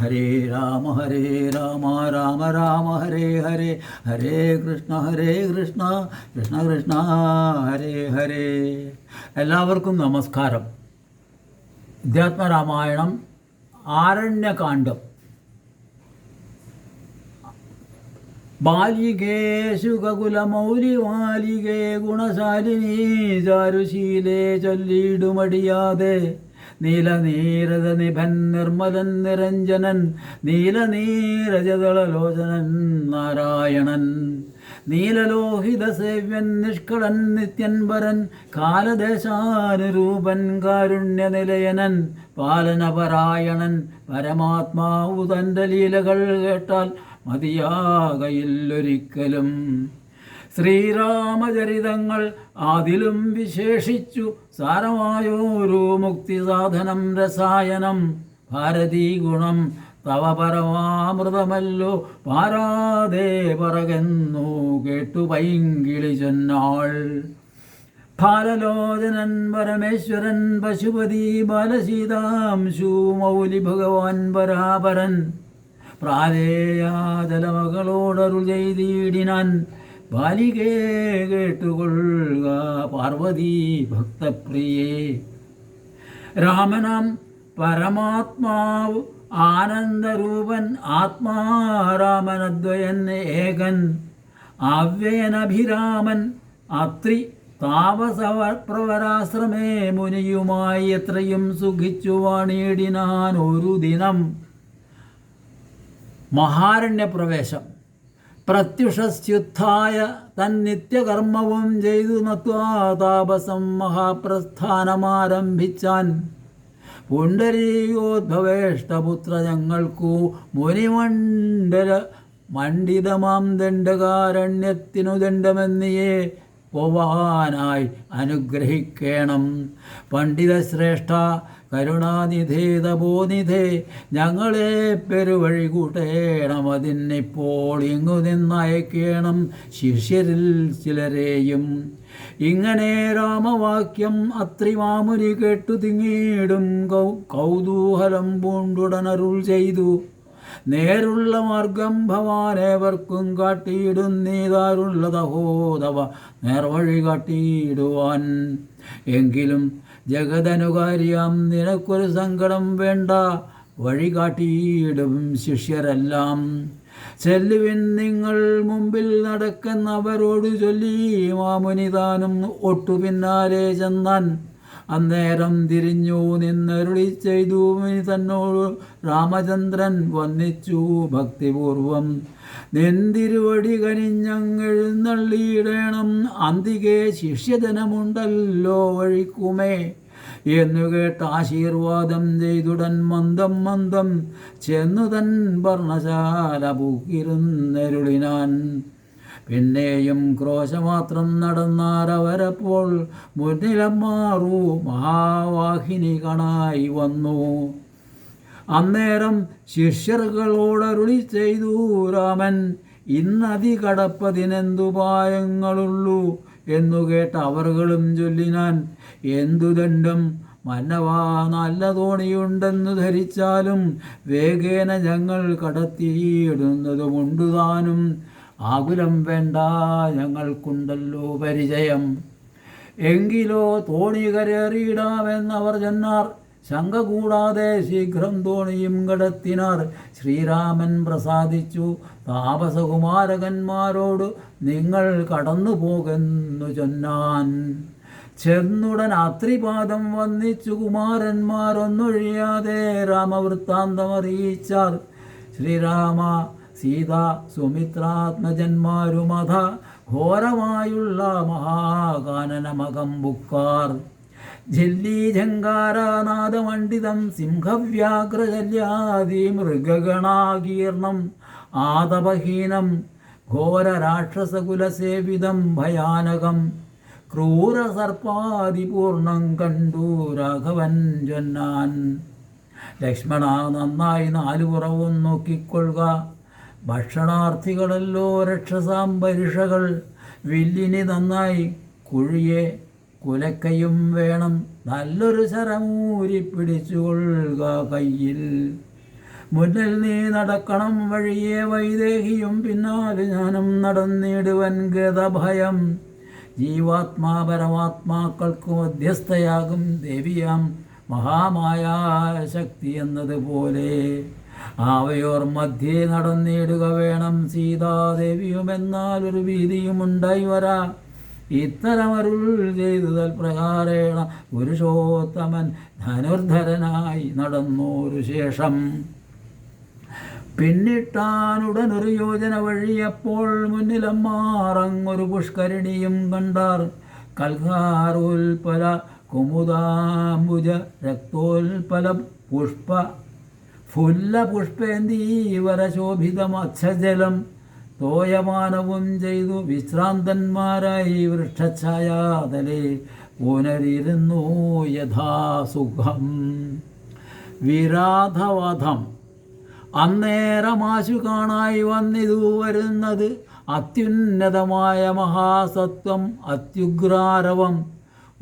ഹരേ രാമ രാമ രാമ ഹരേ ഹരേ, ഹരേ കൃഷ്ണ കൃഷ്ണ കൃഷ്ണ ഹരേ ഹരേ. എല്ലാവർക്കും നമസ്കാരം. അധ്യാത്മരാമായണം ആരണ്യകാണ്ഡം. ബാലികേ ശുഖകുലമൗലിമാലികേ ഗുണശാലിനീ ചാരുശീലേ ചൊല്ലിടുമടിയാതെ നീലനീരജ നിഭൻ നിർമ്മലൻ നിരഞ്ജനൻ നീലനീരജതളലോചനൻ നാരായണൻ നീലലോഹിത സേവ്യൻ നിഷ്കളൻ നിത്യൻപരൻ കാലദേശാനുരൂപൻ കാരുണ്യനിലയനൻ പാലനപരായണൻ പരമാത്മാവു തൻ്റെ ലീലകൾ കേട്ടാൽ മതിയാകയില്ലൊരിക്കലും. ശ്രീരാമചരിതങ്ങൾ അതിലും വിശേഷിച്ചു സാരമായോരു മുക്തിസാധനം രസായനം ഭാരതീ ഗുണം തവ പരമാമൃതമല്ലോ പാരാതെ പറകെന്നു കേട്ടു പൈങ്കിളി ചൊന്നാൾ. ബാലലോചനൻ പരമേശ്വരൻ പശുപതി ബാലസീതാംശു മൗലി ഭഗവാൻ പരാപരൻ പ്രാലേയാചലമകളോടരുൾ ചെയ്തിടിനാൻ. ബാലികേ കേട്ടുകൊള്ളുക പാർവതി ഭക്തപ്രിയേ. രാമനാം പരമാത്മാവ് ആനന്ദരൂപൻ ആത്മാരാമനദ്വയൻ ഏകൻ അവ്യയനഭിരാമൻ അത്രി താപസപ്രവരാശ്രമേ മുനിയുമായി എത്രയും സുഖിച്ചു വാണിയിടിനാൻ ഒരു ദിനം. മഹാരണ്യപ്രവേശം. പ്രത്യുഷസ്യുത്ഥായ തന്നിത്യകർമ്മവും ചെയ്തു നത്വാ താപസം മഹാപ്രസ്ഥാനമാരംഭിച്ചാൻ. പുണ്ടരീകോദ്ഭവേഷ്ടപുത്ര ഞങ്ങൾക്കു മുനിമണ്ഡല മണ്ഡിതമാം ദണ്ഡകാരണ്യത്തിനു ദണ്ഡമെന്നിയേ പോവാനായി അനുഗ്രഹിക്കണം. പണ്ഡിതശ്രേഷ്ഠ കരുണാനിധേ തപോനിധേ ഞങ്ങളെ പെരുവഴി കൂട്ടേണം. അതിനിപ്പോൾ ഇങ്ങു നിന്നയക്കേണം ശിഷ്യരിൽ ചിലരെയും. ഇങ്ങനെ രാമവാക്യം അത്രിമാമുനി കേട്ടു തിങ്ങിയിടും കൗതൂഹലം പൂണ്ടുടനരുൾ ചെയ്തു. നേരുള്ള മാർഗം ഭവാനേവർക്കും കാട്ടിയിടുന്നീതാരുള്ളതഹോതവ നേർവഴി കാട്ടിയിടുവാൻ. എങ്കിലും ജഗതനുകാരിയാം നിനക്കൊരു സങ്കടം വേണ്ട, വഴി കാട്ടിയിടും ശിഷ്യരെല്ലാം. ചെല്ലുവിൻ നിങ്ങൾ മുമ്പിൽ നടക്കുന്നവരോട് ചൊല്ലി മാമുനി താനും ഒട്ടു പിന്നാലെ ചെന്നാൻ. അന്നേരം തിരിഞ്ഞു നിന്നരുളി ചെയ്തു മുനി തന്നോട് രാമചന്ദ്രൻ വന്നിച്ചു ഭക്തിപൂർവം. നെന്തിരുവടി കനിഞ്ഞെഴുന്നള്ളിയിടേണം, അന്തികെ ശിഷ്യജനമുണ്ടല്ലോ വഴിക്കുമേ എന്നു കേട്ട് ആശീർവാദം ചെയ്തുടൻ മന്ദം മന്ദം ചെന്നു തൻ വർണ്ണശാല പൂക്കിരുന്നരുളിനാൻ. പിന്നെയും ക്രോശമാത്രം നടന്നാരവരപ്പോൾ മുന്നിലമ്മാറു മഹാവാഹിനി കാണായി വന്നു. അന്നേരം ശിഷ്യർകളോടരുളി ചെയ്തു രാമൻ, ഇന്നതി കടപ്പതിനെന്തുപായങ്ങളുള്ളൂ എന്നു കേട്ട് അവർകളും ചൊല്ലിനാൻ. എന്തു ദണ്ഡം മന്നവാ, നല്ല തോണിയുണ്ടെന്നു ധരിച്ചാലും വേഗേന ഞങ്ങൾ കടത്തിയിടുന്നതുമുണ്ടു താനും. ആകുലം വേണ്ട, ഞങ്ങൾക്കുണ്ടല്ലോ പരിചയം. എങ്കിലോ തോണി കരേറിയിടാമെന്നവർ ചെന്നാർ. ശങ്ക കൂടാതെ ശീഘ്രം തോണിയും കടത്തിനാർ. ശ്രീരാമൻ പ്രസാദിച്ചു താപസകുമാരകന്മാരോട് നിങ്ങൾ കടന്നു പോകുന്നു ചൊന്നാൻ. ചെന്നുടൻ അത്രിപാദം വന്നിച്ചു കുമാരന്മാരൊന്നൊഴിയാതെ രാമവൃത്താന്തമറിയിച്ചാർ. ശ്രീരാമ സീത സുമിത്രാത്മജന്മാരുമഥ ഘോരമായുള്ള മഹാകാനനമകം ബുക്കാർ. ജില്ലീജങ്കാരനാദമണ്ഡിതം സിംഹവ്യാഘ്രശല്യാദി മൃഗഗണാകീർണം ആതപഹീനം ഘോരരാക്ഷസകുലസേവിതം ഭയാനകം ക്രൂരസർപ്പാദിപൂർണം കണ്ടു രാഘവൻ ചൊന്നാൻ. ലക്ഷ്മണ, നന്നായി നാലുപുറവും നോക്കിക്കൊള്ളുക. ഭക്ഷണാർത്ഥികളല്ലോ രക്ഷസാംബരിഷകൾ. വില്ലിനി നന്നായി കുഴിയെ കുലക്കയും വേണം. നല്ലൊരു ശരമൂരി പിടിച്ചുകൊള്ളുക കയ്യിൽ. മുന്നിൽ നീ നടക്കണം വഴിയെ വൈദേഹിയും പിന്നാലെ ഞാനും നടന്നിടുവൻ ഗതഭയം. ജീവാത്മാ പരമാത്മാക്കൾക്ക് മധ്യസ്ഥയാകും ദേവിയാം മഹാമായ ശക്തി എന്നതുപോലെ അവയോർ മധ്യേ നടന്നിടുക വേണം സീതാദേവിയുമെന്നാൽ ഒരു ഭീതിയുമുണ്ടായി വരാ. ഇത്തരമരുൾ ചെയ്തു തൽപ്രകാരേണ പുരുഷോത്തമൻ ധനുർധരനായി നടന്നോരു ശേഷം പിന്നിട്ടാനുടനൊരു യോജന വഴിയപ്പോൾ മുന്നിലമ്മാറങ്ങൊരു പുഷ്കരിണിയും കണ്ടാർ. കൽഹാരോൽപല കുമുദാംബുജ രക്തോൽപല പുഷ്പ ഫുല്ലപുഷ്പേന്ദീവരശോഭിതമച്ഛജലം തോയമാനവും ചെയ്തു വിശ്രാന്തന്മാരായി വൃക്ഷഛായാതലേ പുനരിരുന്നു യഥാസുഖം. വിരാധവധം. അന്നേരമാശു കാണായി വന്നിതു വരുന്നത് അത്യുന്നതമായ മഹാസത്വം അത്യുഗ്രാരവം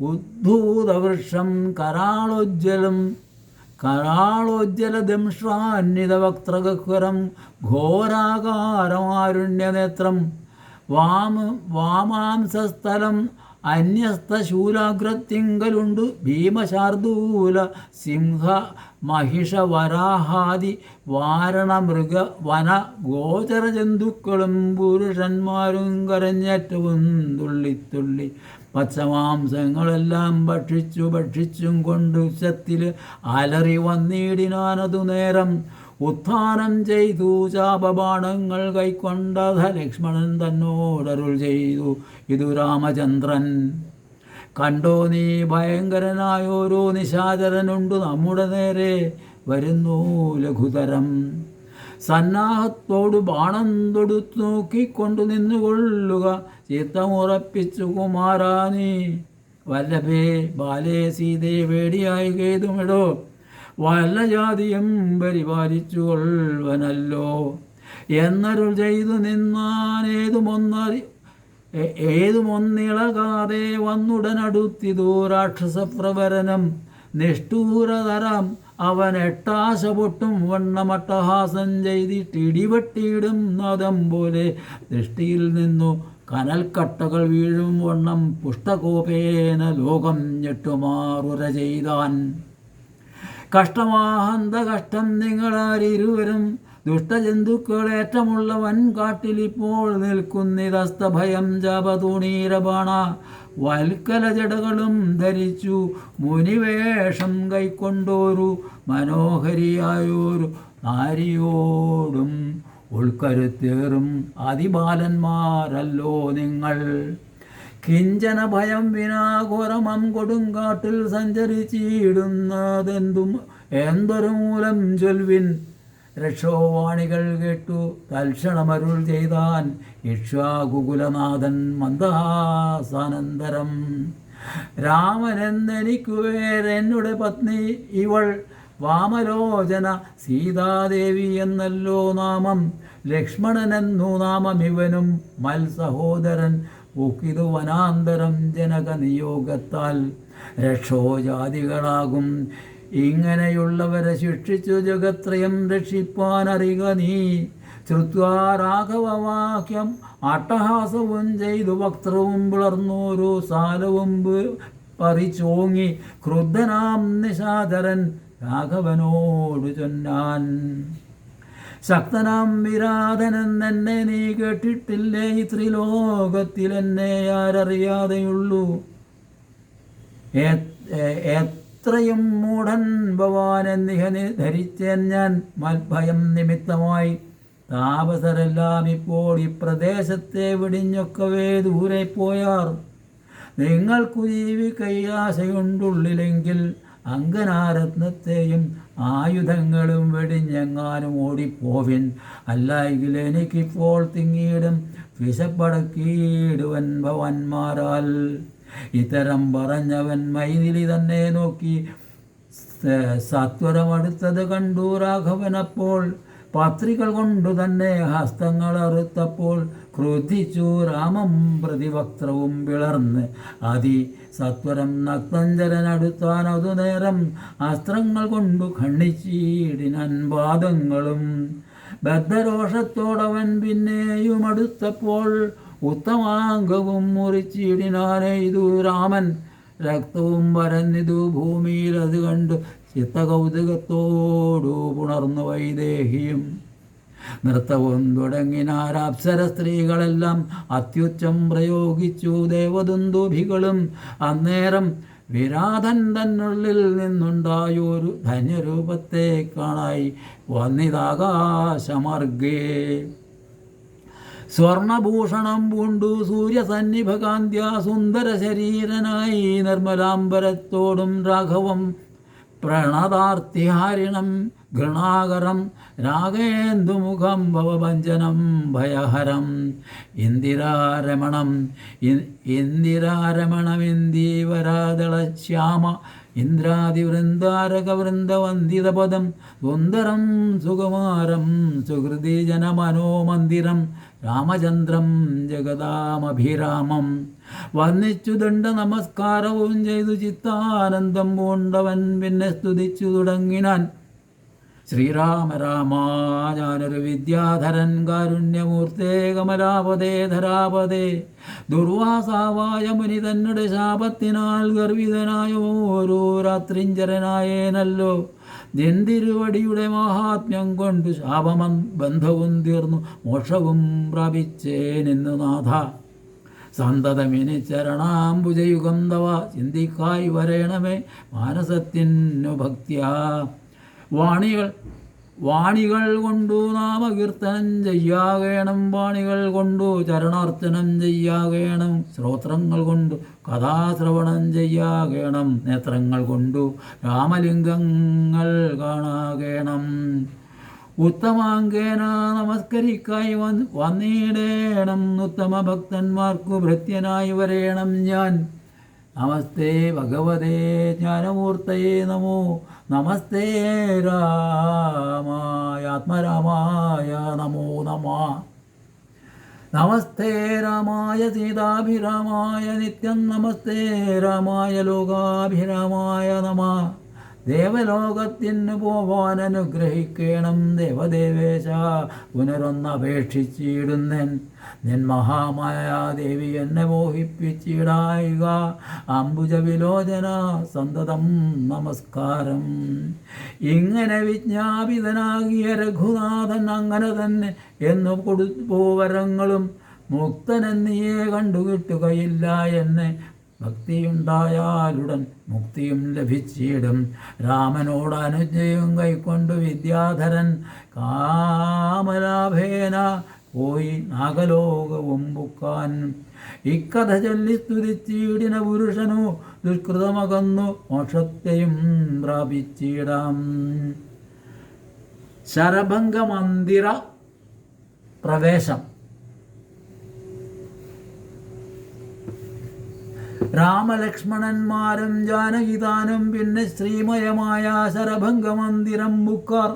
ഉദ്ധൂതവൃക്ഷം കരാളോജ്ജലദംഷ്ട്രാന്വിതവക്ത്രഗഹ്വരം ഘോരാകാരമാരുണ്യനേത്രം വാമാംസസ്ഥലം അന്യസ്തശൂലാഗ്രത്തിങ്കലുണ്ടു ഭീമശാർദൂല സിംഹ മഹിഷവരാഹാദി വാരണമൃഗ വന ഗോചര ജന്തുക്കളും പുരുഷന്മാരും കരഞ്ഞേറ്റവും തുള്ളിത്തുള്ളി പച്ചമാംസങ്ങളെല്ലാം ഭക്ഷിച്ചും കൊണ്ട് ഉച്ചത്തിൽ അലറി വന്നിടിനാനതു നേരം. ഉത്ഥാനം ചെയ്തു ശാപബാണങ്ങൾ കൈക്കൊണ്ടധ ലക്ഷ്മണൻ തന്നോടരുൾ ചെയ്തു ഇതു രാമചന്ദ്രൻ. കണ്ടോ നീ ഭയങ്കരനായോരോ നിശാചരനുണ്ടു നമ്മുടെ നേരെ വരുന്നു ലഘുതരം. സന്നാഹത്തോടു ബാണം തൊടുത്തു നോക്കിക്കൊണ്ടു നിന്നുകൊള്ളുക ചിത്തമുറപ്പിച്ചു കുമാരാ നീ. വല്ലഭേ ബാലേ സീതേ വേടിയായി കേതുമിടോ വല്ല ജാതിയും പരിപാലിച്ചു കൊള്ളുവനല്ലോ എന്നരുൾ ചെയ്തു നിന്നാൻ ഏതുമൊന്നിളകാതെ വന്നുടനടുത്തിതു രാക്ഷസപ്രവരനം. നിഷ്ഠൂരതരം അവൻ എട്ടാശ പൊട്ടും വണ്ണമട്ടഹാസം ചെയ്തിട്ടിടിവെട്ടിയിടും നാദം പോലെ ദൃഷ്ടിയിൽ നിന്നു കനൽക്കട്ടകൾ വീഴും വണ്ണം പുഷ്ടകോപേന ലോകം ഞെട്ടുമാറുര ചെയ്താൻ. കഷ്ടമാഹന്ത കഷ്ടം നിങ്ങളാരിരുവരും ദുഷ്ടജന്തുക്കളേറ്റമുള്ള വൻകാട്ടിലിപ്പോൾ നിൽക്കുന്നിതസ്തഭയം ജപതൂണീരബാണ. വൽക്കല ജടകളും ധരിച്ചു മുനിവേഷം കൈക്കൊണ്ടോരു മനോഹരിയായൊരു നാരിയോടും ഉൾക്കരുത്തേറും അതിബാലന്മാരല്ലോ നിങ്ങൾ. കിഞ്ചന ഭയം വിനാഘോരമം കൊടുങ്കാട്ടിൽ സഞ്ചരിച്ചിടുന്നതെന്തും എന്തൊരു മൂലം ചൊൽവിൻ. രക്ഷോവാണികൾ കേട്ടു തൽക്ഷണമരുൾ ചെയ്താൻ ഇക്ഷ്വാകുകുലനാഥൻ മന്ദഹാസാനന്തരം. രാമനെന്നെനിക്കു വേറെന്നുടെ പത്നി ഇവൾ വാമലോചന സീതാദേവി എന്നല്ലോ നാമം. ലക്ഷ്മണനെന്നു നാമം ഇവനും മൽസഹോദരൻ ഉക്കിതു വനാന്തരം ജനക നിയോഗത്താൽ. രക്ഷോജാതികളാകും ഇങ്ങനെയുള്ളവരെ ശിക്ഷിച്ചു ജഗത്രയം രക്ഷിപ്പാനറിക നീ. ശ്രുത്വാ രാഘവവാക്യം അട്ടഹാസവും ചെയ്തു വക്ത്രവും പിളർന്നോരു സാലവും പറിച്ചോങ്ങി ക്രുദ്ധനാം നിശാചരൻ രാഘവനോട് ചൊന്നാൻ. ശക്തനാം വിരാധനെന്നെ നീ കേട്ടിട്ടില്ലേ ഈ ത്രിലോകത്തിലെന്നെ ആരറിയാതെയുള്ളൂ. എത്രയും മൂഢൻ ഭവാൻ എന്നിഹ ധരിച്ചേൻ ഞാൻ മൽഭയം നിമിത്തമായി. താപസരെല്ലാം ഇപ്പോൾ ഈ പ്രദേശത്തെ വെടിഞ്ഞൊക്കവേ ദൂരെ പോയാർ. നിങ്ങൾക്കു ജീവിക്കയ്യാശയുണ്ടുള്ളിലെങ്കിൽ അങ്കനാരത്നത്തെയും ആയുധങ്ങളും വെടിഞ്ഞെങ്ങാനും ഓടിപ്പോവിൻ. അല്ലായെങ്കിൽ എനിക്കിപ്പോൾ തിങ്ങിയിടും വിശപ്പടക്കിയിടുവൻ ഭവന്മാരാൽ. ഇത്തരം പറഞ്ഞവൻ മൈഥിലി തന്നെ നോക്കി സത്വരമടുത്തത് കണ്ടു രാഘവനപ്പോൾ. പത്രികൾ കൊണ്ടു തന്നെ ഹസ്തങ്ങൾ അറുത്തപ്പോൾ ക്രുദ്ധിച്ചു രാമം പ്രതിവക്ത്രവും പിളർന്ന് സത്വരം നക്തഞ്ചരനടുത്താൻ അതു നേരം അസ്ത്രങ്ങൾ കൊണ്ടു ഖണ്ഡിച്ചീടിനൻ പാദങ്ങളും. ബദ്ധരോഷത്തോടവൻ പിന്നെയും അടുത്തപ്പോൾ ഉത്തമാംഗവും മുറിച്ചിടിനാനെയ്തു രാമൻ. രക്തവും വരന്നിതു ഭൂമിയിൽ അത് കണ്ട് ചിത്തകൗതുകത്തോടു പുണർന്നു വൈദേഹിയും. നൃത്തവും തുടങ്ങിനാർ അപ്സര സ്ത്രീകളെല്ലാം അത്യുച്ചം പ്രയോഗിച്ചു ദേവദുന്ദുഭികളും. അന്നേരം വിരാധൻ തന്നുള്ളിൽ നിന്നുണ്ടായൊരു ധന്യരൂപത്തെ കാണായി വന്നിതാകാശമാർഗേ. സ്വർണഭൂഷണം പൂണ്ടു സൂര്യസന്നിഭകാന്ത്യ സുന്ദര ശരീരനായി നിർമ്മലാംബരത്തോടും രാഘവം പ്രണതാർത്തിഹാരിണം ഗൃണാകരം രാഗേന്ദുമുഖം ഭവഭഞ്ജനം ഭയഹരം. ഇന്ദിരാരമണമിന്ദീവരാദളശ്യാമ ഇന്ദ്രാദിവൃന്ദാരകവൃന്ദവന്ദിതപദം സുന്ദരം സുകുമാരം സുഹൃതി ജനമനോമന്ദിരം രാമചന്ദ്രം ജഗദാമഭിരാമം. വന്നിച്ചു ദണ്ഡ നമസ്കാരവും ചെയ്തു ചിത്താനന്ദം പൂണ്ടവൻ പിന്നെ സ്തുതിച്ചു തുടങ്ങിനാൻ. ശ്രീരാമ രാമ ഞാനൊരു വിദ്യാധരൻ കാരുണ്യമൂർത്തേ കമലാപതേ ധരാപതേ. ദുർവാസാവായ മുനി തന്നെ ശാപത്തിനാൽ ഗർവിതനായോ ഓരോ രാത്രിഞ്ചരനായേനല്ലോ. തിരുവടിയുടെ മഹാത്മ്യം കൊണ്ട് ബന്ധവും തീർന്നു മോക്ഷവും പ്രാപിച്ചേനെന്നു നാഥ. സന്തതമിനി ചരണാംബുജയുഗം തവ ചിന്തിക്കായി വരേണമേ മാനസത്തിനു ഭക്തിയാ. വാണികൾ കൊണ്ടു നാമകീർത്തനം ചെയ്യാകേണം, വാണികൾ കൊണ്ടു ചരണാർച്ചനം ചെയ്യാകേണം, ശ്രോത്രങ്ങൾ കൊണ്ടു കഥാശ്രവണം ചെയ്യാകേണം, നേത്രങ്ങൾ കൊണ്ടു രാമലിംഗങ്ങൾ കാണാകേണം. ഉത്തമാംഗേന നമസ്കരിക്കായി വന്നിടേണം, ഉത്തമ ഭക്തന്മാർക്കു ഭൃത്യനായി വരേണം ഞാൻ. നമസ്തേ ഭഗവതേ ജ്ഞാനമൂർത്തയേ നമോ. നമസ്തേ രാമായ ആത്മരാമായ നമോ നമഃ. നമസ്തേ രാമായ സീതാഭിരാമായ നിത്യം. നമസ്തേ രാമായ ലോകാഭിരാമായ നമഃ. ദേവലോകത്തിന് പോവാൻ അനുഗ്രഹിക്കണം ദേവദേവേശ പുനരൊന്നപേക്ഷിച്ചിടുന്നൻ. നിൻ മഹാമായ ദേവി എന്നെ മോഹിപ്പിച്ചിടായിക. അംബുജ വിലോചന സന്തതം നമസ്കാരം. ഇങ്ങനെ വിജ്ഞാപിതനാകിയ രഘുനാഥൻ അങ്ങനെ തന്നെ എന്നു കൊടുപ്പൂവരങ്ങളും മുക്തനെന്നിയെ കണ്ടുകിട്ടുകയില്ല എന്നെ. ഭക്തിയുണ്ടായാലുടൻ മുക്തിയും ലഭിച്ചിടും. രാമനോട് അനുജയും കൈക്കൊണ്ടു വിദ്യാധരൻ കാമലാഭേന പോയി നാഗലോകവും പുക്കാൻ. ഇക്കഥ ചൊല്ലി സ്തുതിച്ചിടിന പുരുഷനു ദുഷ്കൃതമകന്നു മോക്ഷത്തെയും പ്രാപിച്ചിടാം. ശരഭംഗമന്ദിര പ്രവേശം. രാമലക്ഷ്മണന്മാരും ജാനകിതാനും പിന്നെ ശ്രീമയമായ ശരഭംഗമന്ദിരം ബുക്കാർ.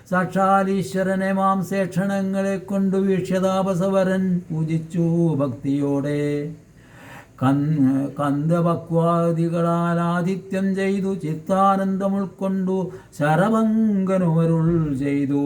സാക്ഷാലീശ്വരനെ മാംസേക്ഷണങ്ങളെ കൊണ്ടു വീക്ഷ്യതാപസവരൻ പൂജിച്ചു ഭക്തിയോടെ. കന്ദപക്വാദികളാൽ ആതിഥ്യം ചെയ്തു ചിത്താനന്ദം ഉൾക്കൊണ്ടു ശരഭംഗനുമരുൾ ചെയ്തു.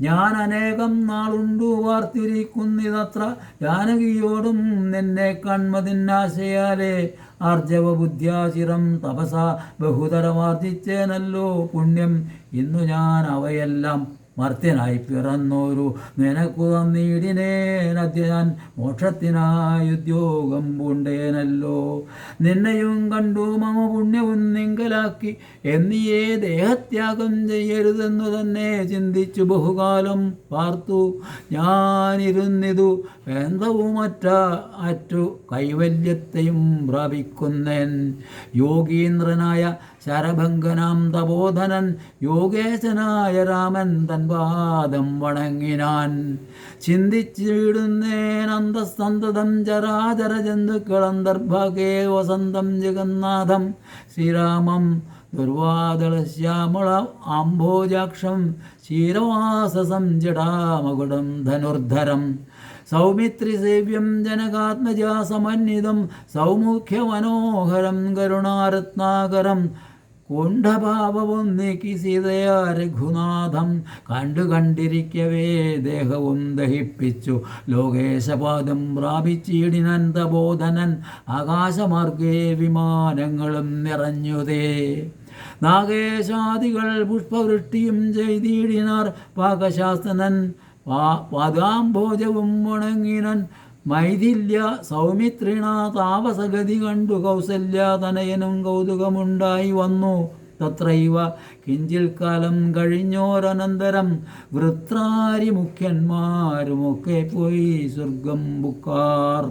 ഞാൻ അനേകം നാളുണ്ടു വാർത്തിരിക്കുന്നിതത്ര ജാനകിയോടും നിന്നെ കൺമതിന്നാശയാലേ. ആർജവ ബുദ്ധ്യാചിരം തപസ ബഹുതരമാർജിച്ചേനല്ലോ പുണ്യം. ഇന്നു ഞാൻ അവയെല്ലാം മർത്യനായി പിറന്നോരു നിനക്കു തന്നീടിനേനദ്യ ഞാൻ മോക്ഷത്തിനായി ഉദ്യോഗം പൂണ്ടേനല്ലോ. നിന്നെയും കണ്ടു മമ പുണ്യവും നിങ്കലാക്കി എന്നിയേ ദേഹത്യാഗം ചെയ്യരുതെന്നു തന്നെ ചിന്തിച്ചു ബഹുകാലം പാർത്തു ഞാനിരുന്നിതു. അറ്റു കൈവല്യത്തെയും പ്രാപിക്കുന്നേൻ. യോഗീന്ദ്രനായ ശരഭംഗനാം തപോധനൻ യോഗേശനായ രാമൻ തൻ പാദം വണങ്ങിനാൻ. ചിന്തിച്ചിടുന്നേൻ അന്തസ്സന്തതം ചരാചര ജന്തുക്കൾ അന്തർഭാഗേ വസന്തം ജഗന്നാഥം ശ്രീരാമം ദുർവാദളശ്യാമള ആംഭോജാക്ഷം ക്ഷീരവാസസം ജടാമകുടം ധനുർധരം സൗമിത്രിസേവ്യം ജനകാത്മജാ സമന്വിതം സൗമുഖ്യമനോഹരം കരുണാരത്നാകരം കുണ്ഠഭാവവും നീക്കി സീതയാ രഘുനാഥം കണ്ടിരിക്കവേ ദേഹവും ദഹിപ്പിച്ചു ലോകേശപാദം പ്രാപിച്ചിടിനൻ തപോധനൻ ആകാശമാർഗേ വിമാനങ്ങളും നിറഞ്ഞുതേ നാഗേശാദികൾ പുഷ്പവൃഷ്ടിയും ചെയ്തിടിനാർ പാകശാസ്ത്രനൻ പാദാംഭോജവും മുണങ്ങിനൻ മൈഥില്യ സൗമിത്രിണ താപസഗതി കണ്ടു കൗസല്യാതനയനും കൗതുകമുണ്ടായി വന്നു തത്രൈവ കിഞ്ചിൽ കാലം കഴിഞ്ഞോരനന്തരം വൃത്രാരി മുഖ്യന്മാരുമൊക്കെ പോയി സ്വർഗം ബുക്കാർ.